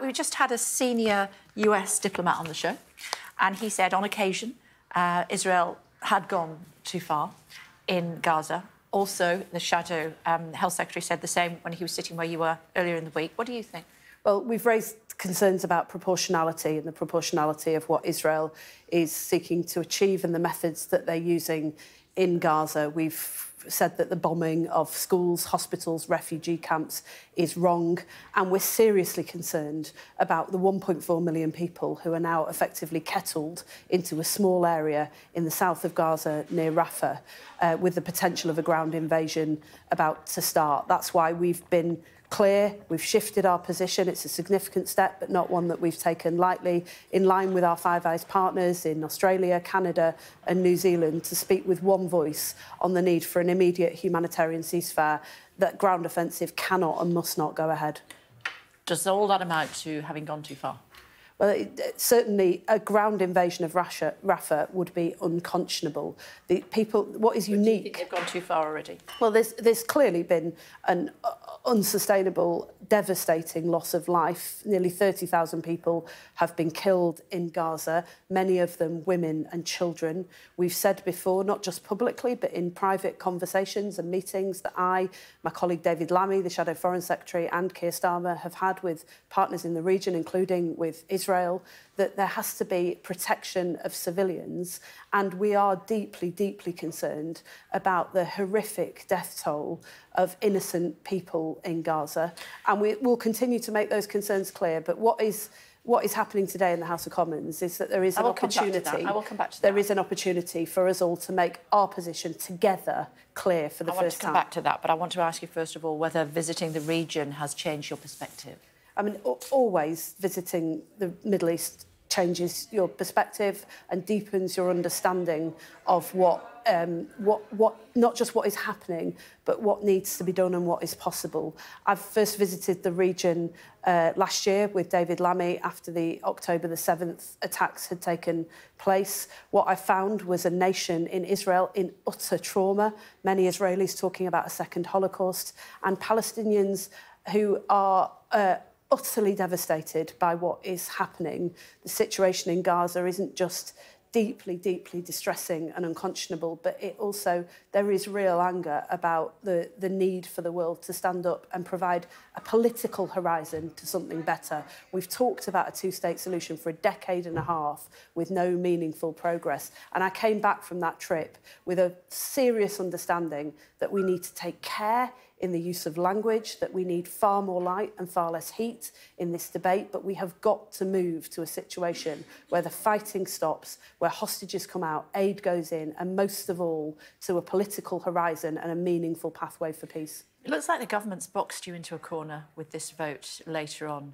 We just had a senior US diplomat on the show, and he said on occasion Israel had gone too far in Gaza. Also, the Shadow Health Secretary said the same when he was sitting where you were earlier in the week. What do you think? Well, we've raised concerns about proportionality and the proportionality of what Israel is seeking to achieve and the methods that they're using in Gaza. We've said that the bombing of schools, hospitals, refugee camps is wrong, and we're seriously concerned about the 1.4 million people who are now effectively kettled into a small area in the south of Gaza near Rafah, with the potential of a ground invasion about to start. That's why we've been clear, we've shifted our position. It's a significant step, but not one that we've taken lightly, in line with our Five Eyes partners in Australia, Canada and New Zealand, to speak with one voice on the need for an immediate humanitarian ceasefire. That ground offensive cannot and must not go ahead. Does all that amount to having gone too far? Well, certainly a ground invasion of Rafah would be unconscionable. What is unique... Do you think they've gone too far already? Well, there's clearly been an unsustainable, devastating loss of life. Nearly 30,000 people have been killed in Gaza, many of them women and children. We've said before, not just publicly, but in private conversations and meetings that my colleague David Lammy, the Shadow Foreign Secretary, and Keir Starmer have had with partners in the region, including with Israel, that there has to be protection of civilians. And we are deeply, deeply concerned about the horrific death toll of innocent people in Gaza. And we will continue to make those concerns clear. But what is happening today in the House of Commons is that there is an opportunity. I will come back to that. There is an opportunity for us all to make our position together clear for the first time. I want to come back to that, but I want to ask you first of all whether visiting the region has changed your perspective. I mean, always visiting the Middle East changes your perspective and deepens your understanding of what not just what is happening, but what needs to be done and what is possible. I've first visited the region last year with David Lammy after the October the 7th attacks had taken place. What I found was a nation in Israel in utter trauma, many Israelis talking about a second Holocaust, and Palestinians who are utterly devastated by what is happening. The situation in Gaza isn't just deeply, deeply distressing and unconscionable, but there is real anger about the need for the world to stand up and provide a political horizon to something better. We've talked about a two-state solution for a decade and a half with no meaningful progress. And I came back from that trip with a serious understanding that we need to take care in the use of language, that we need far more light and far less heat in this debate, but we have got to move to a situation where the fighting stops, where hostages come out, aid goes in, and most of all, to a political horizon and a meaningful pathway for peace. It looks like the government's boxed you into a corner with this vote later on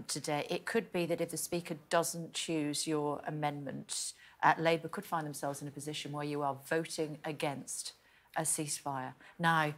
today. It could be that if the Speaker doesn't choose your amendment, Labour could find themselves in a position where you are voting against a ceasefire. Now,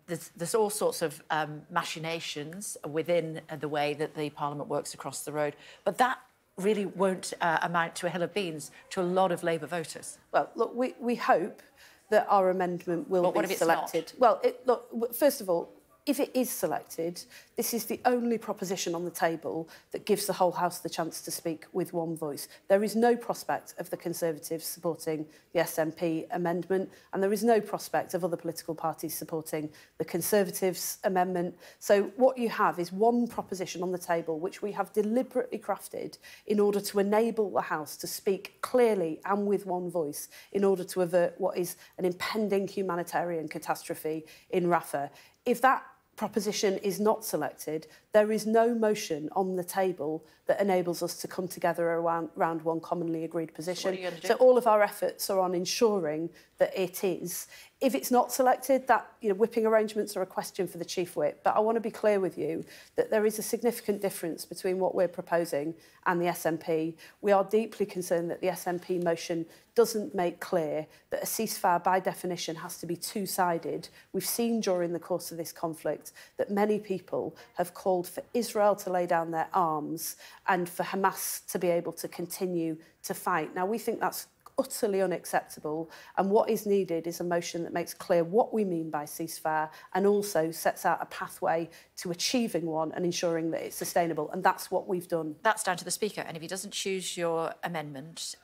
there's all sorts of machinations within the way that the Parliament works across the road, but that really won't amount to a hill of beans to a lot of Labour voters. Well, look, we hope that our amendment will be selected. Well, look, first of all, if it is selected, this is the only proposition on the table that gives the whole House the chance to speak with one voice. There is no prospect of the Conservatives supporting the SNP amendment, and there is no prospect of other political parties supporting the Conservatives amendment. So what you have is one proposition on the table which we have deliberately crafted in order to enable the House to speak clearly and with one voice in order to avert what is an impending humanitarian catastrophe in Rafah. If that proposition is not selected, there is no motion on the table that enables us to come together around one commonly agreed position. So what are you going to do? So all of our efforts are on ensuring that it is. If it's not selected, that whipping arrangements are a question for the Chief Whip. But I want to be clear with you that there is a significant difference between what we're proposing and the SNP. We are deeply concerned that the SNP motion doesn't make clear that a ceasefire, by definition, has to be two-sided. We've seen during the course of this conflict that many people have called for Israel to lay down their arms and for Hamas to be able to continue to fight. Now, we think that's utterly unacceptable. And what is needed is a motion that makes clear what we mean by ceasefire and also sets out a pathway to achieving one and ensuring that it's sustainable. And that's what we've done. That's down to the Speaker. And if he doesn't choose your amendment,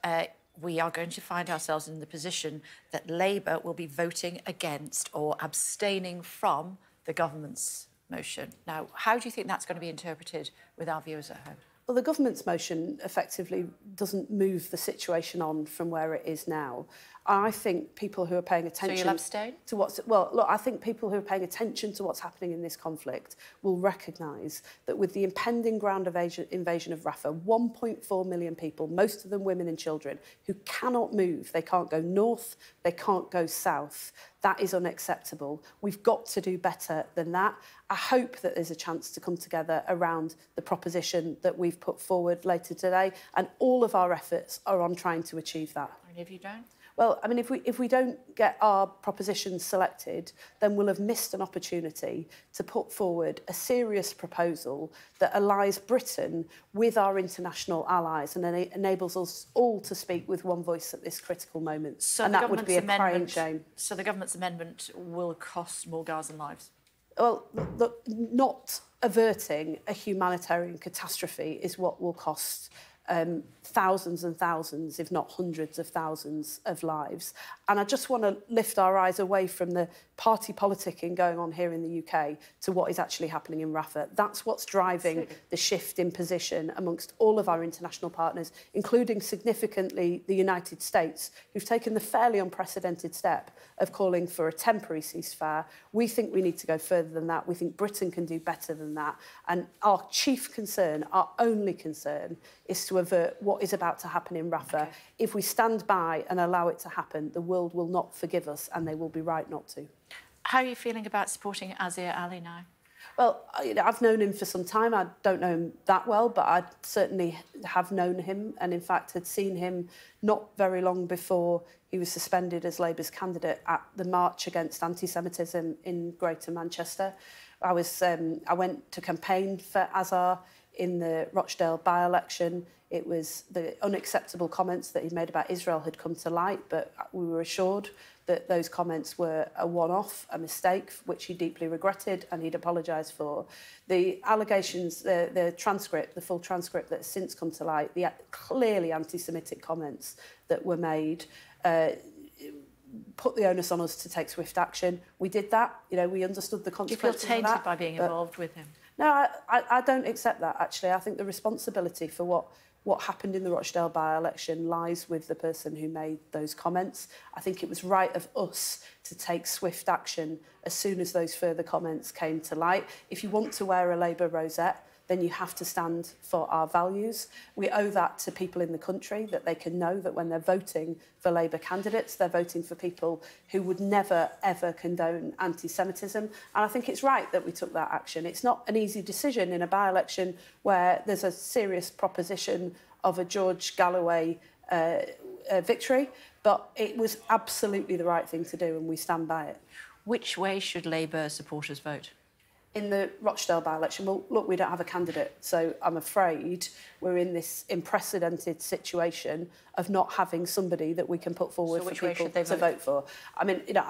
we are going to find ourselves in the position that Labour will be voting against or abstaining from the government's motion. Now, how do you think that's going to be interpreted with our viewers at home? Well, the government's motion effectively doesn't move the situation on from where it is now. I think people who are paying attention... So you'll abstain? ...to what's... Well, look, I think people who are paying attention to what's happening in this conflict will recognise that with the impending ground invasion of Rafah, 1.4 million people, most of them women and children, who cannot move, they can't go north, they can't go south. That is unacceptable. We've got to do better than that. I hope that there's a chance to come together around the proposition that we've put forward later today, and all of our efforts are on trying to achieve that. And if you don't? Well, I mean, if we don't get our propositions selected, then we'll have missed an opportunity to put forward a serious proposal that allies Britain with our international allies and enables us all to speak with one voice at this critical moment. So and that would be a crying shame. So the government's amendment will cost more Gazan lives? Well, look, not averting a humanitarian catastrophe is what will cost thousands and thousands, if not hundreds of thousands of lives. And I just want to lift our eyes away from the party politicking going on here in the UK to what is actually happening in Rafah. That's what's driving the shift in position amongst all of our international partners, including significantly the United States, who've taken the fairly unprecedented step of calling for a temporary ceasefire. We think we need to go further than that. We think Britain can do better than that. And our chief concern, our only concern, is to avert what is about to happen in Rafah. Okay. If we stand by and allow it to happen, the world will not forgive us, and they will be right not to. How are you feeling about supporting Azhar Ali now? Well, I've known him for some time. I don't know him that well, but I certainly have known him, and in fact had seen him not very long before he was suspended as Labour's candidate at the march against anti-Semitism in Greater Manchester. I went to campaign for Azhar in the Rochdale by-election. It was the unacceptable comments that he made about Israel had come to light, but we were assured that those comments were a one-off, a mistake, which he deeply regretted and he'd apologised for. The allegations, the transcript, the full transcript that has since come to light, the clearly anti-Semitic comments that were made, put the onus on us to take swift action. We did that. You know, we understood the consequences of that. Do you feel tainted by being involved with him? No, I don't accept that, actually. I think the responsibility for what happened in the Rochdale by-election lies with the person who made those comments. I think it was right of us to take swift action as soon as those further comments came to light. If you want to wear a Labour rosette, then you have to stand for our values. We owe that to people in the country, that they can know that when they're voting for Labour candidates, they're voting for people who would never, ever condone anti-Semitism. And I think it's right that we took that action. It's not an easy decision in a by-election where there's a serious proposition of a George Galloway victory, but it was absolutely the right thing to do, and we stand by it. Which way should Labour supporters vote? In the Rochdale by-election, well, look, we don't have a candidate, so I'm afraid we're in this unprecedented situation of not having somebody that we can put forward for people to vote for. I mean, you know,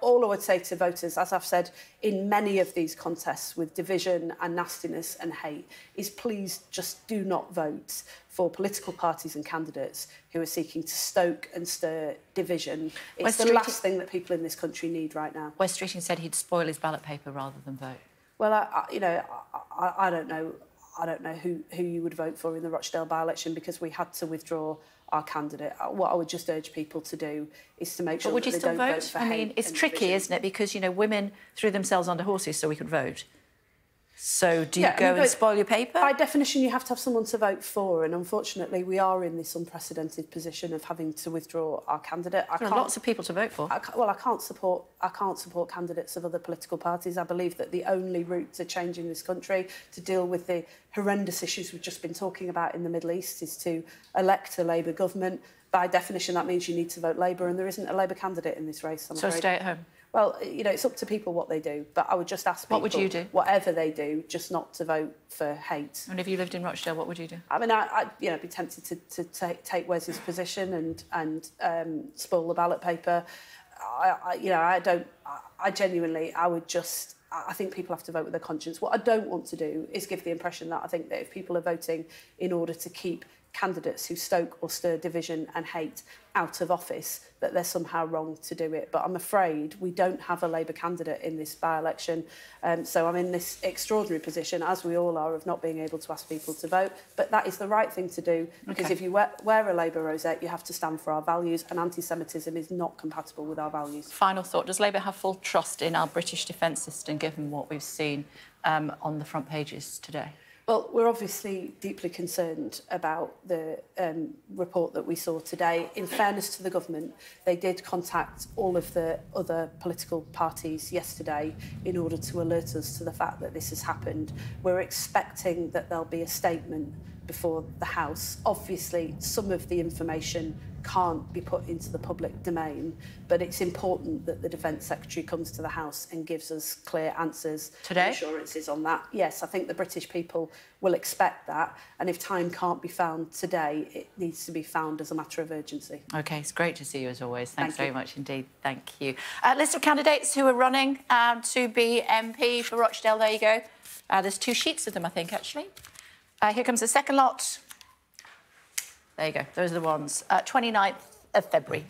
all I would say to voters, as I've said in many of these contests with division and nastiness and hate, is please just do not vote for political parties and candidates who are seeking to stoke and stir division. It's the last thing that people in this country need right now. Wes Streeting said he'd spoil his ballot paper rather than vote. Well, I don't know. I don't know who you would vote for in the Rochdale by-election because we had to withdraw our candidate. What I would just urge people to do is to make sure that they don't vote for hate. I mean, it's tricky, isn't it? Because, you know, women threw themselves under horses so we could vote. So do you go and spoil your paper? By definition, you have to have someone to vote for, and unfortunately, we are in this unprecedented position of having to withdraw our candidate. There are lots of people to vote for. I can't support candidates of other political parties. I believe that the only route to changing this country, to deal with the horrendous issues we've just been talking about in the Middle East, is to elect a Labour government. By definition, that means you need to vote Labour, and there isn't a Labour candidate in this race, I'm afraid. So stay at home? Well, you know, it's up to people what they do, but I would just ask people... What would you do? Whatever they do, just not to vote for hate. And if you lived in Rochdale, what would you do? I mean, I'd you know, be tempted to take Wes's position and spoil the ballot paper. I genuinely, I would just... I think people have to vote with their conscience. What I don't want to do is give the impression that I think that if people are voting in order to keep candidates who stoke or stir division and hate out of office, that they're somehow wrong to do it. But I'm afraid we don't have a Labour candidate in this by-election. So I'm in this extraordinary position, as we all are, of not being able to ask people to vote. But that is the right thing to do, because if you wear a Labour rosette, you have to stand for our values, and anti-Semitism is not compatible with our values. Final thought, does Labour have full trust in our British defence system, given what we've seen on the front pages today? Well, we're obviously deeply concerned about the report that we saw today. In fairness to the government, they did contact all of the other political parties yesterday in order to alert us to the fact that this has happened. We're expecting that there'll be a statement before the House. Obviously, some of the information can't be put into the public domain, but it's important that the Defence Secretary comes to the House and gives us clear answers and assurances on that. Yes, I think the British people will expect that, and if time can't be found today, it needs to be found as a matter of urgency. OK, it's great to see you as always. Thanks very much indeed. Thank you. List of candidates who are running to be MP for Rochdale. There you go. There's 2 sheets of them, I think, actually. Here comes the second lot. There you go. Those are the ones. 29th of February.